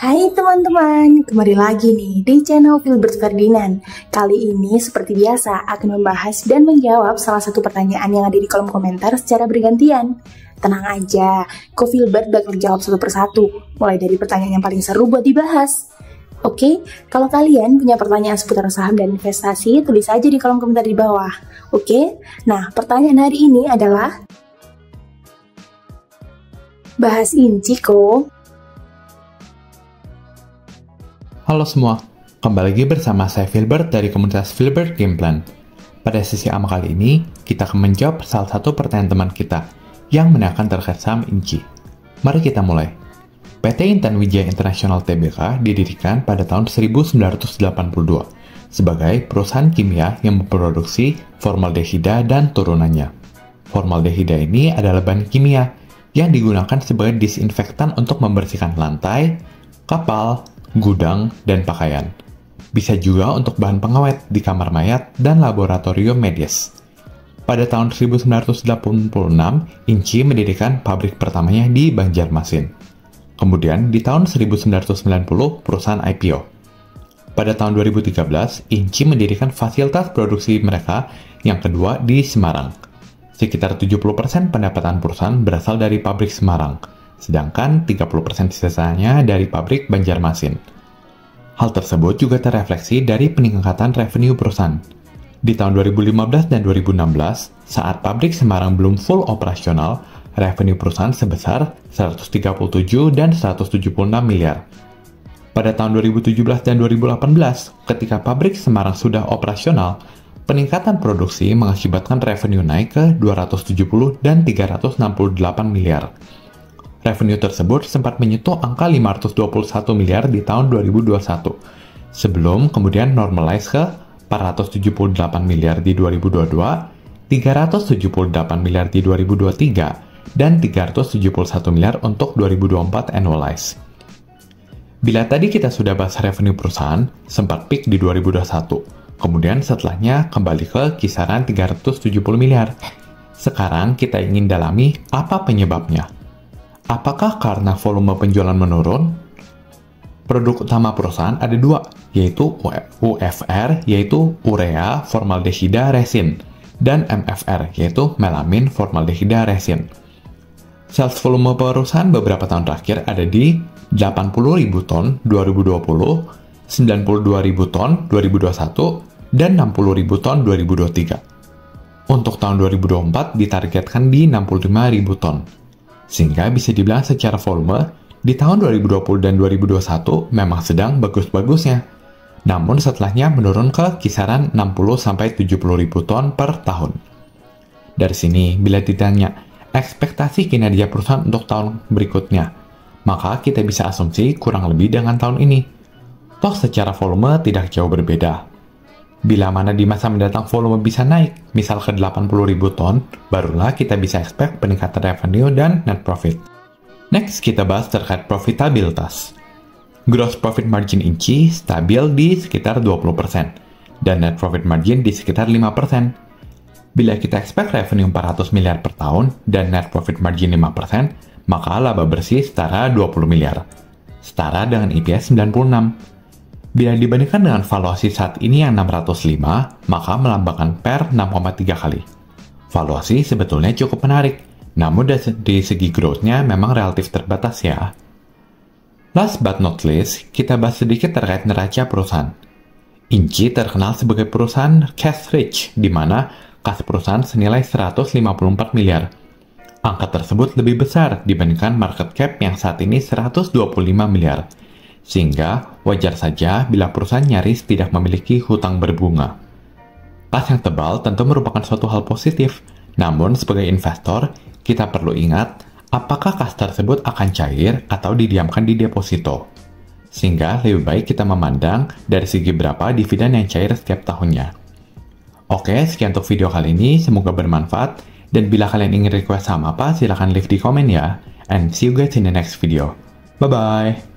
Hai teman-teman, kembali lagi nih di channel Filbert Ferdinand. Kali ini seperti biasa akan membahas dan menjawab salah satu pertanyaan yang ada di kolom komentar secara bergantian. Tenang aja, Ko Filbert bakal jawab satu persatu, mulai dari pertanyaan yang paling seru buat dibahas. Oke, kalau kalian punya pertanyaan seputar saham dan investasi, tulis aja di kolom komentar di bawah. Oke, nah pertanyaan hari ini adalah bahas inci Ko. Halo semua, kembali lagi bersama saya Filbert dari komunitas Filbert Game Plan. Pada sesi AMA kali ini, kita akan menjawab salah satu pertanyaan teman kita yang menanyakan terkait saham INCI. Mari kita mulai. PT Intan Wijaya International Tbk didirikan pada tahun 1982 sebagai perusahaan kimia yang memproduksi formaldehida dan turunannya. Formaldehida ini adalah bahan kimia yang digunakan sebagai disinfektan untuk membersihkan lantai, kapal, gudang, dan pakaian. Bisa juga untuk bahan pengawet di kamar mayat dan laboratorium medis. Pada tahun 1986, INCI mendirikan pabrik pertamanya di Banjarmasin. Kemudian di tahun 1990, perusahaan IPO. Pada tahun 2013, INCI mendirikan fasilitas produksi mereka yang kedua di Semarang. Sekitar 70% pendapatan perusahaan berasal dari pabrik Semarang, sedangkan 30% sisanya dari pabrik Banjarmasin. Hal tersebut juga terrefleksi dari peningkatan revenue perusahaan. Di tahun 2015 dan 2016, saat pabrik Semarang belum full operasional, revenue perusahaan sebesar 137 dan 176 miliar. Pada tahun 2017 dan 2018, ketika pabrik Semarang sudah operasional, peningkatan produksi mengakibatkan revenue naik ke 270 dan 368 miliar. Revenue tersebut sempat menyentuh angka 521 miliar di tahun 2021, sebelum kemudian normalize ke 478 miliar di 2022, 378 miliar di 2023, dan 371 miliar untuk 2024 annualized. Bila tadi kita sudah bahas revenue perusahaan, sempat peak di 2021, kemudian setelahnya kembali ke kisaran 370 miliar. Sekarang kita ingin dalami apa penyebabnya. Apakah karena volume penjualan menurun? Produk utama perusahaan ada dua, yaitu UFR, yaitu urea formaldehida resin, dan MFR, yaitu melamin formaldehida resin. Sales volume perusahaan beberapa tahun terakhir ada di 80.000 ton 2020, 92.000 ton 2021, dan 60.000 ton 2023. Untuk tahun 2024 ditargetkan di 65.000 ton. Sehingga bisa dibilang secara volume, di tahun 2020 dan 2021 memang sedang bagus-bagusnya. Namun setelahnya menurun ke kisaran 60-70 ribu ton per tahun. Dari sini, bila ditanya ekspektasi kinerja perusahaan untuk tahun berikutnya, maka kita bisa asumsi kurang lebih dengan tahun ini. Toh secara volume tidak jauh berbeda. Bila mana di masa mendatang volume bisa naik, misal ke 80.000 ton, barulah kita bisa expect peningkatan revenue dan net profit. Next, kita bahas terkait profitabilitas. Gross profit margin INCI stabil di sekitar 20%, dan net profit margin di sekitar 5%. Bila kita expect revenue 400 miliar per tahun dan net profit margin 5%, maka laba bersih setara 20 miliar, setara dengan EPS 96. Bila dibandingkan dengan valuasi saat ini yang 605, maka melambangkan PER 6,3 kali. Valuasi sebetulnya cukup menarik, namun dari segi growth-nya memang relatif terbatas ya. Last but not least, kita bahas sedikit terkait neraca perusahaan. INCI terkenal sebagai perusahaan cash rich, di mana kas perusahaan senilai 154 miliar. Angka tersebut lebih besar dibandingkan market cap yang saat ini 125 miliar. Sehingga wajar saja bila perusahaan nyaris tidak memiliki hutang berbunga. Kas yang tebal tentu merupakan suatu hal positif, namun sebagai investor, kita perlu ingat apakah kas tersebut akan cair atau didiamkan di deposito. Sehingga lebih baik kita memandang dari segi berapa dividen yang cair setiap tahunnya. Oke, sekian untuk video kali ini, semoga bermanfaat, dan bila kalian ingin request saham apa, silahkan leave di komen ya, and see you guys in the next video. Bye-bye!